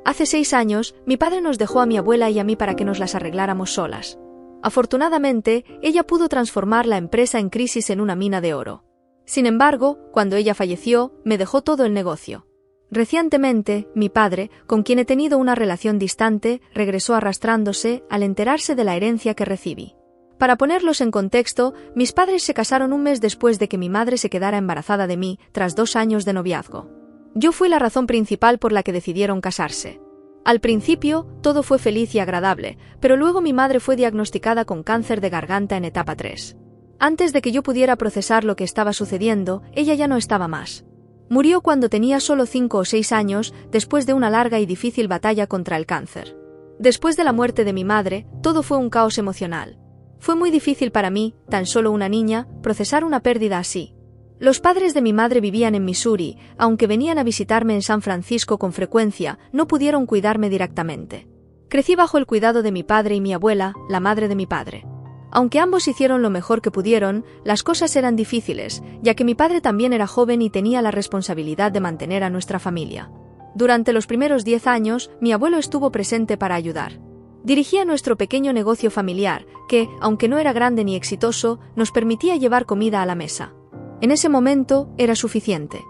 Hace 6 años, mi padre nos dejó a mi abuela y a mí para que nos las arregláramos solas. Afortunadamente, ella pudo transformar la empresa en crisis en una mina de oro. Sin embargo, cuando ella falleció, me dejó todo el negocio. Recientemente, mi padre, con quien he tenido una relación distante, regresó arrastrándose al enterarse de la herencia que recibí. Para ponerlos en contexto, mis padres se casaron un mes después de que mi madre se quedara embarazada de mí, tras 2 años de noviazgo. Yo fui la razón principal por la que decidieron casarse. Al principio, todo fue feliz y agradable, pero luego mi madre fue diagnosticada con cáncer de garganta en etapa 3. Antes de que yo pudiera procesar lo que estaba sucediendo, ella ya no estaba más. Murió cuando tenía solo 5 o 6 años, después de una larga y difícil batalla contra el cáncer. Después de la muerte de mi madre, todo fue un caos emocional. Fue muy difícil para mí, tan solo una niña, procesar una pérdida así. Los padres de mi madre vivían en Missouri, aunque venían a visitarme en San Francisco con frecuencia, no pudieron cuidarme directamente. Crecí bajo el cuidado de mi padre y mi abuela, la madre de mi padre. Aunque ambos hicieron lo mejor que pudieron, las cosas eran difíciles, ya que mi padre también era joven y tenía la responsabilidad de mantener a nuestra familia. Durante los primeros 10 años, mi abuelo estuvo presente para ayudar. Dirigía nuestro pequeño negocio familiar, que, aunque no era grande ni exitoso, nos permitía llevar comida a la mesa. En ese momento, era suficiente.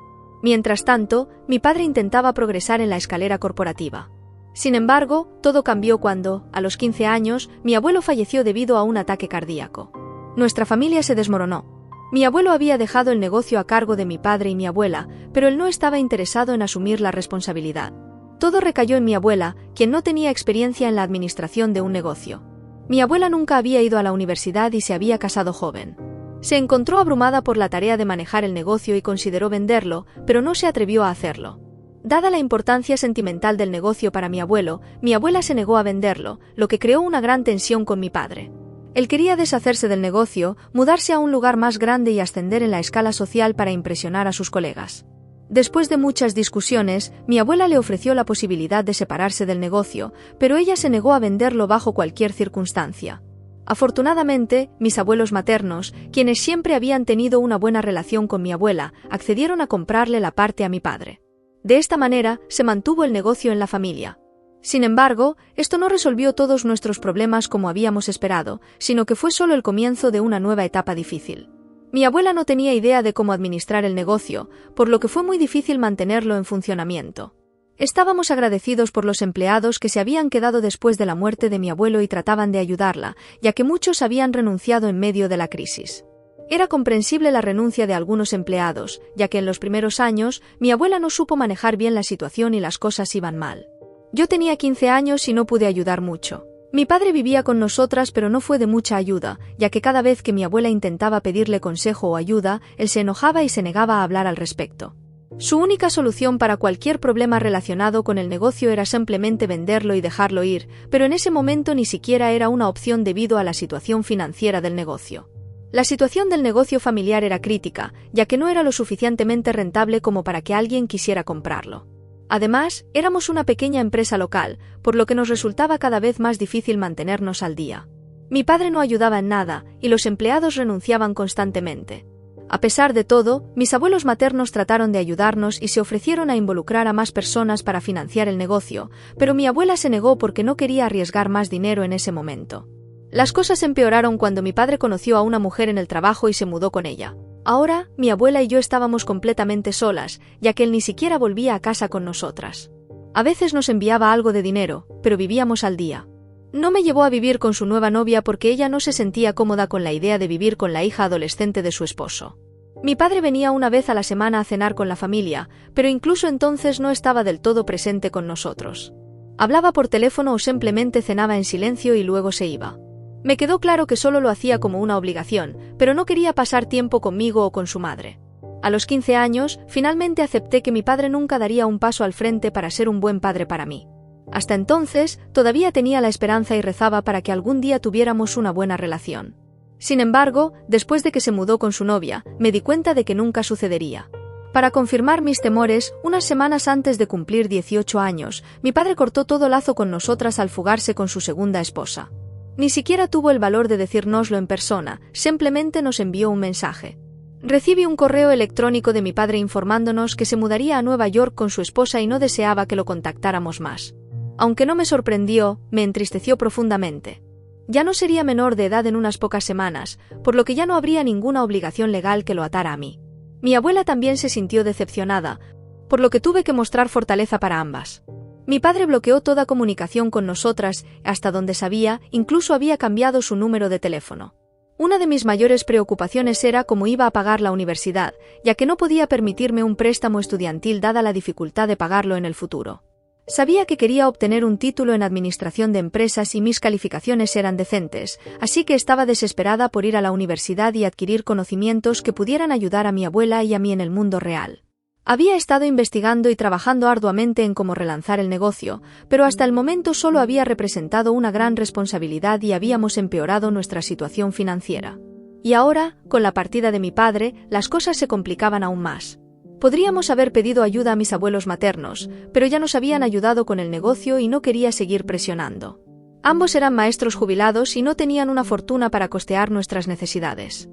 Mientras tanto, mi padre intentaba progresar en la escalera corporativa. Sin embargo, todo cambió cuando, a los 15 años, mi abuelo falleció debido a un ataque cardíaco. Nuestra familia se desmoronó. Mi abuelo había dejado el negocio a cargo de mi padre y mi abuela, pero él no estaba interesado en asumir la responsabilidad. Todo recayó en mi abuela, quien no tenía experiencia en la administración de un negocio. Mi abuela nunca había ido a la universidad y se había casado joven. Se encontró abrumada por la tarea de manejar el negocio y consideró venderlo, pero no se atrevió a hacerlo. Dada la importancia sentimental del negocio para mi abuelo, mi abuela se negó a venderlo, lo que creó una gran tensión con mi padre. Él quería deshacerse del negocio, mudarse a un lugar más grande y ascender en la escala social para impresionar a sus colegas. Después de muchas discusiones, mi abuela le ofreció la posibilidad de separarse del negocio, pero ella se negó a venderlo bajo cualquier circunstancia. Afortunadamente, mis abuelos maternos, quienes siempre habían tenido una buena relación con mi abuela, accedieron a comprarle la parte a mi padre. De esta manera, se mantuvo el negocio en la familia. Sin embargo, esto no resolvió todos nuestros problemas como habíamos esperado, sino que fue solo el comienzo de una nueva etapa difícil. Mi abuela no tenía idea de cómo administrar el negocio, por lo que fue muy difícil mantenerlo en funcionamiento. Estábamos agradecidos por los empleados que se habían quedado después de la muerte de mi abuelo y trataban de ayudarla, ya que muchos habían renunciado en medio de la crisis. Era comprensible la renuncia de algunos empleados, ya que en los primeros años, mi abuela no supo manejar bien la situación y las cosas iban mal. Yo tenía 15 años y no pude ayudar mucho. Mi padre vivía con nosotras pero no fue de mucha ayuda, ya que cada vez que mi abuela intentaba pedirle consejo o ayuda, él se enojaba y se negaba a hablar al respecto. Su única solución para cualquier problema relacionado con el negocio era simplemente venderlo y dejarlo ir, pero en ese momento ni siquiera era una opción debido a la situación financiera del negocio. La situación del negocio familiar era crítica, ya que no era lo suficientemente rentable como para que alguien quisiera comprarlo. Además, éramos una pequeña empresa local, por lo que nos resultaba cada vez más difícil mantenernos al día. Mi padre no ayudaba en nada, y los empleados renunciaban constantemente. A pesar de todo, mis abuelos maternos trataron de ayudarnos y se ofrecieron a involucrar a más personas para financiar el negocio, pero mi abuela se negó porque no quería arriesgar más dinero en ese momento. Las cosas empeoraron cuando mi padre conoció a una mujer en el trabajo y se mudó con ella. Ahora, mi abuela y yo estábamos completamente solas, ya que él ni siquiera volvía a casa con nosotras. A veces nos enviaba algo de dinero, pero vivíamos al día. No me llevó a vivir con su nueva novia porque ella no se sentía cómoda con la idea de vivir con la hija adolescente de su esposo. Mi padre venía una vez a la semana a cenar con la familia, pero incluso entonces no estaba del todo presente con nosotros. Hablaba por teléfono o simplemente cenaba en silencio y luego se iba. Me quedó claro que solo lo hacía como una obligación, pero no quería pasar tiempo conmigo o con su madre. A los 15 años, finalmente acepté que mi padre nunca daría un paso al frente para ser un buen padre para mí. Hasta entonces, todavía tenía la esperanza y rezaba para que algún día tuviéramos una buena relación. Sin embargo, después de que se mudó con su novia, me di cuenta de que nunca sucedería. Para confirmar mis temores, unas semanas antes de cumplir 18 años, mi padre cortó todo lazo con nosotras al fugarse con su segunda esposa. Ni siquiera tuvo el valor de decírnoslo en persona, simplemente nos envió un mensaje. Recibí un correo electrónico de mi padre informándonos que se mudaría a Nueva York con su esposa y no deseaba que lo contactáramos más. Aunque no me sorprendió, me entristeció profundamente. Ya no sería menor de edad en unas pocas semanas, por lo que ya no habría ninguna obligación legal que lo atara a mí. Mi abuela también se sintió decepcionada, por lo que tuve que mostrar fortaleza para ambas. Mi padre bloqueó toda comunicación con nosotras, hasta donde sabía, incluso había cambiado su número de teléfono. Una de mis mayores preocupaciones era cómo iba a pagar la universidad, ya que no podía permitirme un préstamo estudiantil dada la dificultad de pagarlo en el futuro. Sabía que quería obtener un título en administración de empresas y mis calificaciones eran decentes, así que estaba desesperada por ir a la universidad y adquirir conocimientos que pudieran ayudar a mi abuela y a mí en el mundo real. Había estado investigando y trabajando arduamente en cómo relanzar el negocio, pero hasta el momento solo había representado una gran responsabilidad y habíamos empeorado nuestra situación financiera. Y ahora, con la partida de mi padre, las cosas se complicaban aún más. Podríamos haber pedido ayuda a mis abuelos maternos, pero ya nos habían ayudado con el negocio y no quería seguir presionando. Ambos eran maestros jubilados y no tenían una fortuna para costear nuestras necesidades.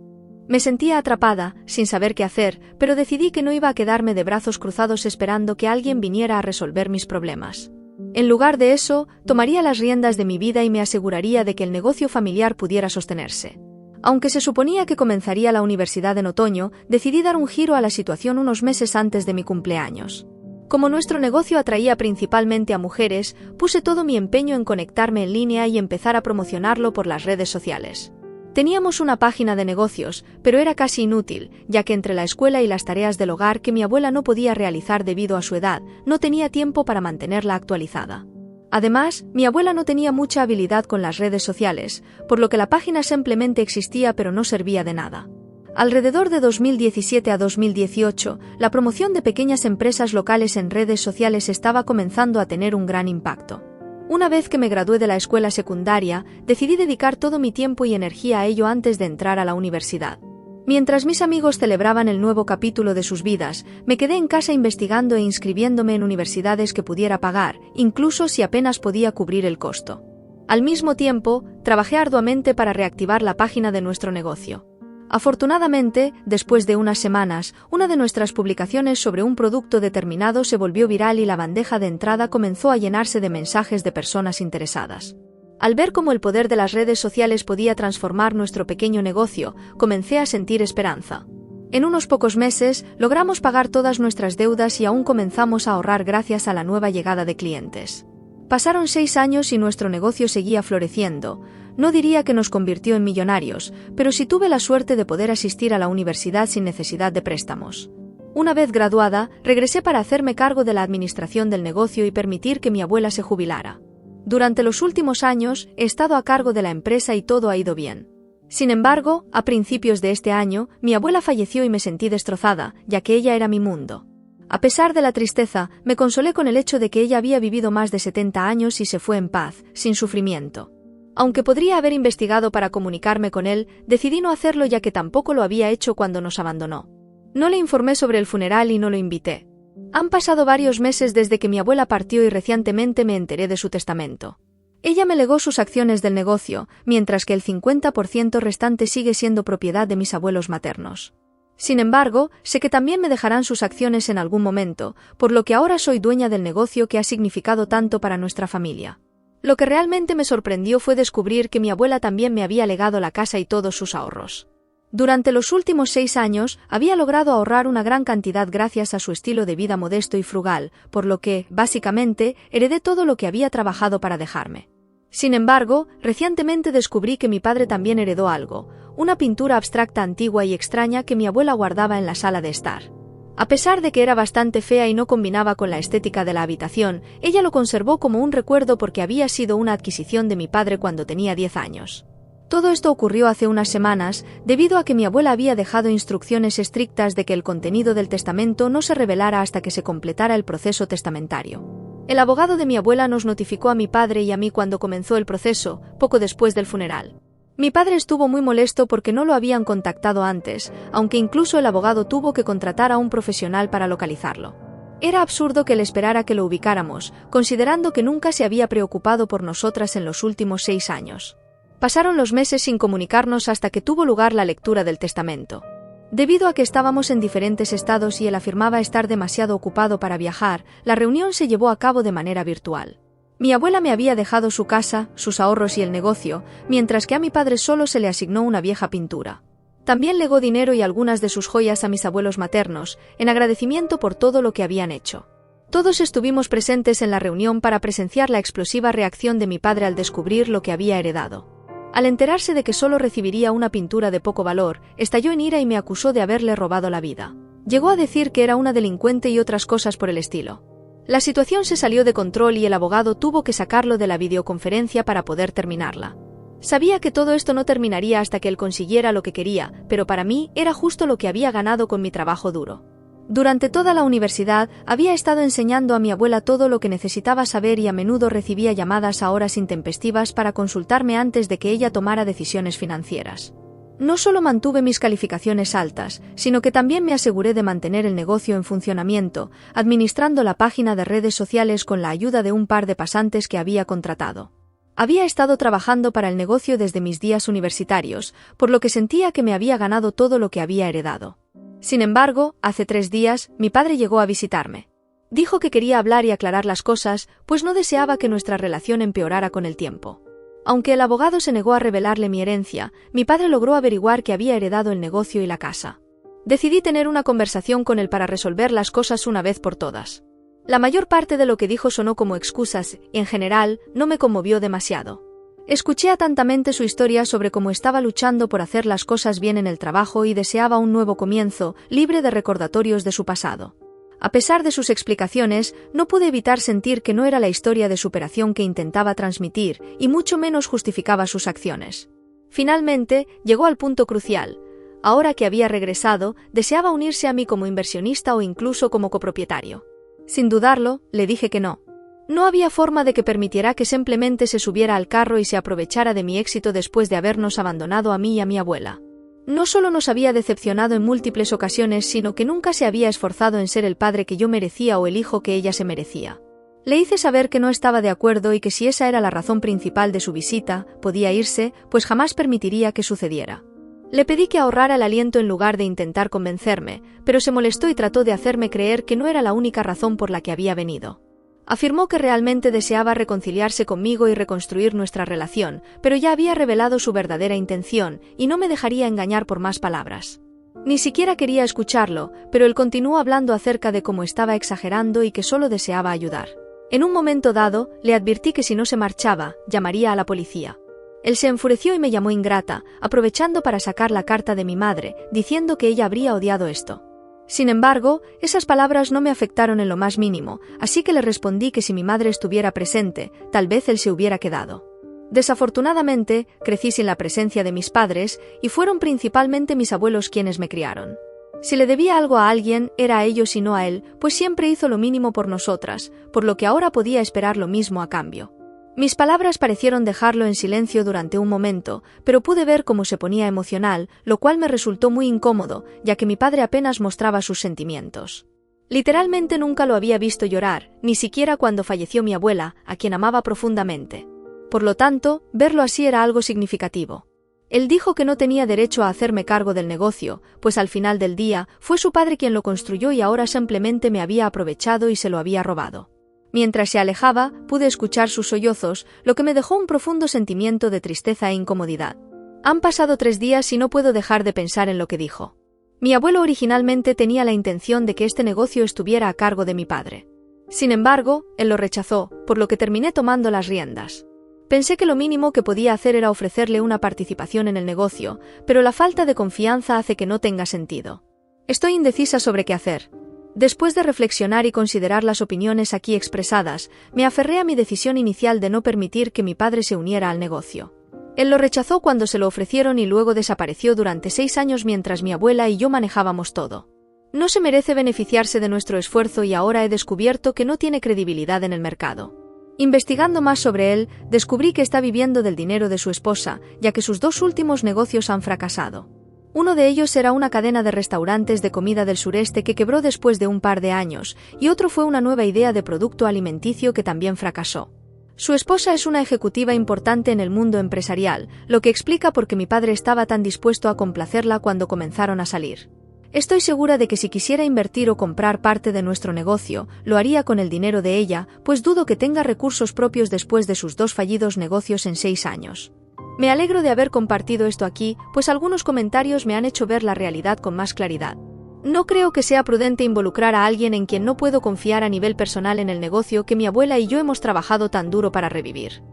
Me sentía atrapada, sin saber qué hacer, pero decidí que no iba a quedarme de brazos cruzados esperando que alguien viniera a resolver mis problemas. En lugar de eso, tomaría las riendas de mi vida y me aseguraría de que el negocio familiar pudiera sostenerse. Aunque se suponía que comenzaría la universidad en otoño, decidí dar un giro a la situación unos meses antes de mi cumpleaños. Como nuestro negocio atraía principalmente a mujeres, puse todo mi empeño en conectarme en línea y empezar a promocionarlo por las redes sociales. Teníamos una página de negocios, pero era casi inútil, ya que entre la escuela y las tareas del hogar que mi abuela no podía realizar debido a su edad, no tenía tiempo para mantenerla actualizada. Además, mi abuela no tenía mucha habilidad con las redes sociales, por lo que la página simplemente existía pero no servía de nada. Alrededor de 2017 a 2018, la promoción de pequeñas empresas locales en redes sociales estaba comenzando a tener un gran impacto. Una vez que me gradué de la escuela secundaria, decidí dedicar todo mi tiempo y energía a ello antes de entrar a la universidad. Mientras mis amigos celebraban el nuevo capítulo de sus vidas, me quedé en casa investigando e inscribiéndome en universidades que pudiera pagar, incluso si apenas podía cubrir el costo. Al mismo tiempo, trabajé arduamente para reactivar la página de nuestro negocio. Afortunadamente, después de unas semanas, una de nuestras publicaciones sobre un producto determinado se volvió viral y la bandeja de entrada comenzó a llenarse de mensajes de personas interesadas. Al ver cómo el poder de las redes sociales podía transformar nuestro pequeño negocio, comencé a sentir esperanza. En unos pocos meses, logramos pagar todas nuestras deudas y aún comenzamos a ahorrar gracias a la nueva llegada de clientes. Pasaron 6 años y nuestro negocio seguía floreciendo. No diría que nos convirtió en millonarios, pero sí tuve la suerte de poder asistir a la universidad sin necesidad de préstamos. Una vez graduada, regresé para hacerme cargo de la administración del negocio y permitir que mi abuela se jubilara. Durante los últimos años, he estado a cargo de la empresa y todo ha ido bien. Sin embargo, a principios de este año, mi abuela falleció y me sentí destrozada, ya que ella era mi mundo. A pesar de la tristeza, me consolé con el hecho de que ella había vivido más de 70 años y se fue en paz, sin sufrimiento. Aunque podría haber investigado para comunicarme con él, decidí no hacerlo ya que tampoco lo había hecho cuando nos abandonó. No le informé sobre el funeral y no lo invité. Han pasado varios meses desde que mi abuela partió y recientemente me enteré de su testamento. Ella me legó sus acciones del negocio, mientras que el 50% restante sigue siendo propiedad de mis abuelos maternos. Sin embargo, sé que también me dejarán sus acciones en algún momento, por lo que ahora soy dueña del negocio que ha significado tanto para nuestra familia. Lo que realmente me sorprendió fue descubrir que mi abuela también me había legado la casa y todos sus ahorros. Durante los últimos 6 años, había logrado ahorrar una gran cantidad gracias a su estilo de vida modesto y frugal, por lo que, básicamente, heredé todo lo que había trabajado para dejarme. Sin embargo, recientemente descubrí que mi padre también heredó algo, una pintura abstracta antigua y extraña que mi abuela guardaba en la sala de estar. A pesar de que era bastante fea y no combinaba con la estética de la habitación, ella lo conservó como un recuerdo porque había sido una adquisición de mi padre cuando tenía 10 años. Todo esto ocurrió hace unas semanas, debido a que mi abuela había dejado instrucciones estrictas de que el contenido del testamento no se revelara hasta que se completara el proceso testamentario. El abogado de mi abuela nos notificó a mi padre y a mí cuando comenzó el proceso, poco después del funeral. Mi padre estuvo muy molesto porque no lo habían contactado antes, aunque incluso el abogado tuvo que contratar a un profesional para localizarlo. Era absurdo que él esperara que lo ubicáramos, considerando que nunca se había preocupado por nosotras en los últimos 6 años. Pasaron los meses sin comunicarnos hasta que tuvo lugar la lectura del testamento. Debido a que estábamos en diferentes estados y él afirmaba estar demasiado ocupado para viajar, la reunión se llevó a cabo de manera virtual. Mi abuela me había dejado su casa, sus ahorros y el negocio, mientras que a mi padre solo se le asignó una vieja pintura. También legó dinero y algunas de sus joyas a mis abuelos maternos, en agradecimiento por todo lo que habían hecho. Todos estuvimos presentes en la reunión para presenciar la explosiva reacción de mi padre al descubrir lo que había heredado. Al enterarse de que solo recibiría una pintura de poco valor, estalló en ira y me acusó de haberle robado la vida. Llegó a decir que era una delincuente y otras cosas por el estilo. La situación se salió de control y el abogado tuvo que sacarlo de la videoconferencia para poder terminarla. Sabía que todo esto no terminaría hasta que él consiguiera lo que quería, pero para mí era justo lo que había ganado con mi trabajo duro. Durante toda la universidad había estado enseñando a mi abuela todo lo que necesitaba saber y a menudo recibía llamadas a horas intempestivas para consultarme antes de que ella tomara decisiones financieras. No solo mantuve mis calificaciones altas, sino que también me aseguré de mantener el negocio en funcionamiento, administrando la página de redes sociales con la ayuda de un par de pasantes que había contratado. Había estado trabajando para el negocio desde mis días universitarios, por lo que sentía que me había ganado todo lo que había heredado. Sin embargo, hace 3 días, mi padre llegó a visitarme. Dijo que quería hablar y aclarar las cosas, pues no deseaba que nuestra relación empeorara con el tiempo. Aunque el abogado se negó a revelarle mi herencia, mi padre logró averiguar que había heredado el negocio y la casa. Decidí tener una conversación con él para resolver las cosas una vez por todas. La mayor parte de lo que dijo sonó como excusas y, en general, no me conmovió demasiado. Escuché atentamente su historia sobre cómo estaba luchando por hacer las cosas bien en el trabajo y deseaba un nuevo comienzo, libre de recordatorios de su pasado. A pesar de sus explicaciones, no pude evitar sentir que no era la historia de superación que intentaba transmitir, y mucho menos justificaba sus acciones. Finalmente, llegó al punto crucial. Ahora que había regresado, deseaba unirse a mí como inversionista o incluso como copropietario. Sin dudarlo, le dije que no. No había forma de que permitiera que simplemente se subiera al carro y se aprovechara de mi éxito después de habernos abandonado a mí y a mi abuela. No solo nos había decepcionado en múltiples ocasiones, sino que nunca se había esforzado en ser el padre que yo merecía o el hijo que ella se merecía. Le hice saber que no estaba de acuerdo y que si esa era la razón principal de su visita, podía irse, pues jamás permitiría que sucediera. Le pedí que ahorrara el aliento en lugar de intentar convencerme, pero se molestó y trató de hacerme creer que no era la única razón por la que había venido. Afirmó que realmente deseaba reconciliarse conmigo y reconstruir nuestra relación, pero ya había revelado su verdadera intención, y no me dejaría engañar por más palabras. Ni siquiera quería escucharlo, pero él continuó hablando acerca de cómo estaba exagerando y que solo deseaba ayudar. En un momento dado, le advertí que si no se marchaba, llamaría a la policía. Él se enfureció y me llamó ingrata, aprovechando para sacar la carta de mi madre, diciendo que ella habría odiado esto. Sin embargo, esas palabras no me afectaron en lo más mínimo, así que le respondí que si mi madre estuviera presente, tal vez él se hubiera quedado. Desafortunadamente, crecí sin la presencia de mis padres, y fueron principalmente mis abuelos quienes me criaron. Si le debía algo a alguien, era a ellos y no a él, pues siempre hizo lo mínimo por nosotras, por lo que ahora podía esperar lo mismo a cambio. Mis palabras parecieron dejarlo en silencio durante un momento, pero pude ver cómo se ponía emocional, lo cual me resultó muy incómodo, ya que mi padre apenas mostraba sus sentimientos. Literalmente nunca lo había visto llorar, ni siquiera cuando falleció mi abuela, a quien amaba profundamente. Por lo tanto, verlo así era algo significativo. Él dijo que no tenía derecho a hacerme cargo del negocio, pues al final del día, fue su padre quien lo construyó y ahora simplemente me había aprovechado y se lo había robado. Mientras se alejaba, pude escuchar sus sollozos, lo que me dejó un profundo sentimiento de tristeza e incomodidad. Han pasado 3 días y no puedo dejar de pensar en lo que dijo. Mi abuelo originalmente tenía la intención de que este negocio estuviera a cargo de mi padre. Sin embargo, él lo rechazó, por lo que terminé tomando las riendas. Pensé que lo mínimo que podía hacer era ofrecerle una participación en el negocio, pero la falta de confianza hace que no tenga sentido. Estoy indecisa sobre qué hacer. Después de reflexionar y considerar las opiniones aquí expresadas, me aferré a mi decisión inicial de no permitir que mi padre se uniera al negocio. Él lo rechazó cuando se lo ofrecieron y luego desapareció durante 6 años mientras mi abuela y yo manejábamos todo. No se merece beneficiarse de nuestro esfuerzo y ahora he descubierto que no tiene credibilidad en el mercado. Investigando más sobre él, descubrí que está viviendo del dinero de su esposa, ya que sus 2 últimos negocios han fracasado. Uno de ellos era una cadena de restaurantes de comida del sureste que quebró después de un par de años, y otro fue una nueva idea de producto alimenticio que también fracasó. Su esposa es una ejecutiva importante en el mundo empresarial, lo que explica por qué mi padre estaba tan dispuesto a complacerla cuando comenzaron a salir. Estoy segura de que si quisiera invertir o comprar parte de nuestro negocio, lo haría con el dinero de ella, pues dudo que tenga recursos propios después de sus 2 fallidos negocios en 6 años. Me alegro de haber compartido esto aquí, pues algunos comentarios me han hecho ver la realidad con más claridad. No creo que sea prudente involucrar a alguien en quien no puedo confiar a nivel personal en el negocio que mi abuela y yo hemos trabajado tan duro para revivir.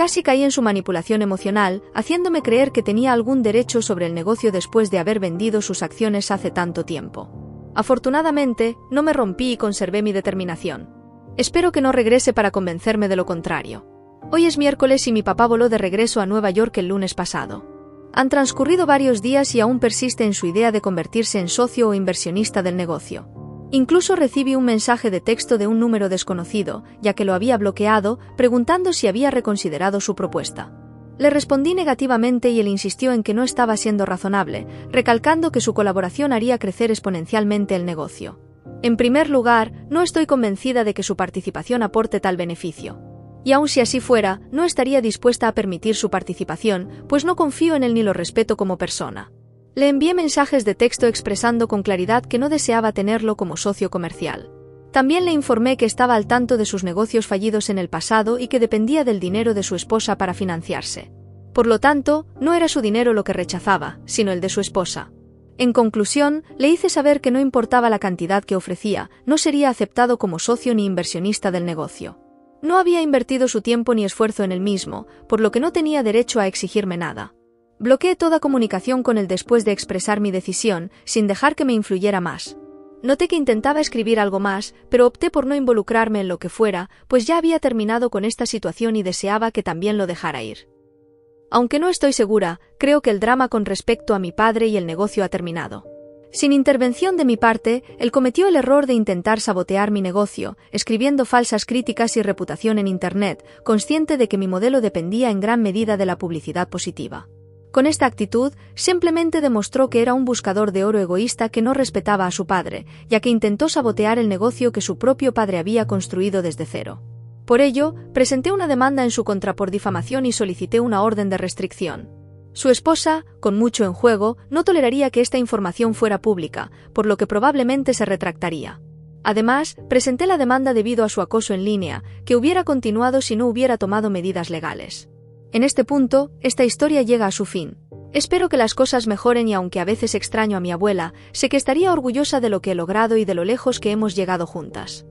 Casi caí en su manipulación emocional, haciéndome creer que tenía algún derecho sobre el negocio después de haber vendido sus acciones hace tanto tiempo. Afortunadamente, no me rompí y conservé mi determinación. Espero que no regrese para convencerme de lo contrario. Hoy es miércoles y mi papá voló de regreso a Nueva York el lunes pasado. Han transcurrido varios días y aún persiste en su idea de convertirse en socio o inversionista del negocio. Incluso recibí un mensaje de texto de un número desconocido, ya que lo había bloqueado, preguntando si había reconsiderado su propuesta. Le respondí negativamente y él insistió en que no estaba siendo razonable, recalcando que su colaboración haría crecer exponencialmente el negocio. En primer lugar, no estoy convencida de que su participación aporte tal beneficio. Y aun si así fuera, no estaría dispuesta a permitir su participación, pues no confío en él ni lo respeto como persona. Le envié mensajes de texto expresando con claridad que no deseaba tenerlo como socio comercial. También le informé que estaba al tanto de sus negocios fallidos en el pasado y que dependía del dinero de su esposa para financiarse. Por lo tanto, no era su dinero lo que rechazaba, sino el de su esposa. En conclusión, le hice saber que no importaba la cantidad que ofrecía, no sería aceptado como socio ni inversionista del negocio. No había invertido su tiempo ni esfuerzo en el mismo, por lo que no tenía derecho a exigirme nada. Bloqueé toda comunicación con él después de expresar mi decisión, sin dejar que me influyera más. Noté que intentaba escribir algo más, pero opté por no involucrarme en lo que fuera, pues ya había terminado con esta situación y deseaba que también lo dejara ir. Aunque no estoy segura, creo que el drama con respecto a mi padre y el negocio ha terminado. Sin intervención de mi parte, él cometió el error de intentar sabotear mi negocio, escribiendo falsas críticas y reputación en Internet, consciente de que mi modelo dependía en gran medida de la publicidad positiva. Con esta actitud, simplemente demostró que era un buscador de oro egoísta que no respetaba a su padre, ya que intentó sabotear el negocio que su propio padre había construido desde cero. Por ello, presenté una demanda en su contra por difamación y solicité una orden de restricción. Su esposa, con mucho en juego, no toleraría que esta información fuera pública, por lo que probablemente se retractaría. Además, presenté la demanda debido a su acoso en línea, que hubiera continuado si no hubiera tomado medidas legales. En este punto, esta historia llega a su fin. Espero que las cosas mejoren y aunque a veces extraño a mi abuela, sé que estaría orgullosa de lo que he logrado y de lo lejos que hemos llegado juntas.